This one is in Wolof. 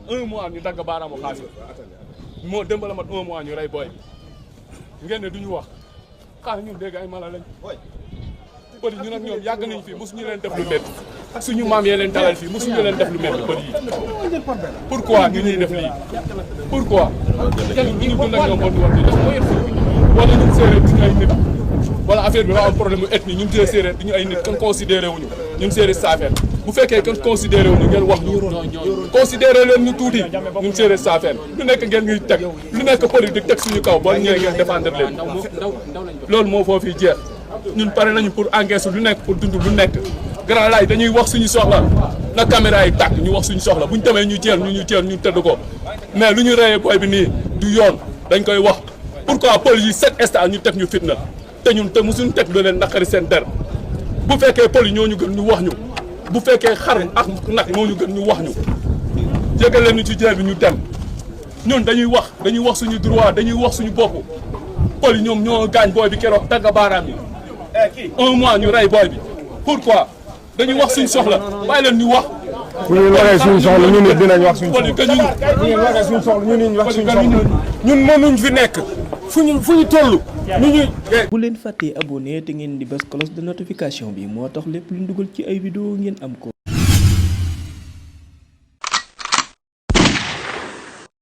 1 mois ñu dagg baaraamu Xaasim moo démb la mat 1 mois ñu rey booy ngeen ne duñu wax xaaral ñun dégg ay mala lañ pël yi ñun ak ñoom yàgg nañ fii mosuñu leen def lu métti suñu maam yee leen dalal fii mosuñu leen def lu métti pël yi pourquoi ñu ñuy def lii pourquoi ñu ngi dund ak ñoom bon war di def wala ñun séeréer duñu ay nit wala affaire bi dafa am problème mu ethnie ñun tee séeréer duñu ay nit kenn considéré wuñu ñun séeréer saafeen bu fekkee kenn considéré wuñu ngeen wax ñu considéré leen ñu tuuti ñun séeréer saafeen lu nekk ngeen ngi teg lu nekk politique teg suñu kaw boo ñëwee ngeen défendre leen loolu moo foofu jeex ñun pare nañu pour encaisser lu nekk pour dund lu nekk grand laay dañuy wax suñu soxla na caméra yi tàkk ñu wax suñu soxla buñ demee ñu jël ñu tëdd ko mais lu ñu reyee booy bi nii du yoon dañ koy wax pourquoi pël yi 7 stades ñu teg ñu fitna te ñun te musuñu teg lu leen naqari seen der bu fekkee pël yi ñoo ñu gën ñu wax ñu bu fekkee xar ak nag moo ñu gën ñu wax ñu jégal leen ñu ci jël bi ñu dem ñun dañuy wax suñu droit dañuy wax suñu bopp pël yi ñoom ñoo gaañ booy bi keroog tagga baaraam yi 1 mois ñu rey booy bi pourquoi dañuy wax suñu soxla bàyyi leen ñu wax. bu ñu waxee suñu soxla ñun it dinañ wax suñu soxla bu ñu waxee suñu soxla ñun it wax suñu soxla ñun mënuñ fi nekk fu ñu toll. bu leen fàttee abonné te ngeen di bës cloche de notification bi moo tax lépp lu ñu dugal ci ay vidéo ngeen am ko.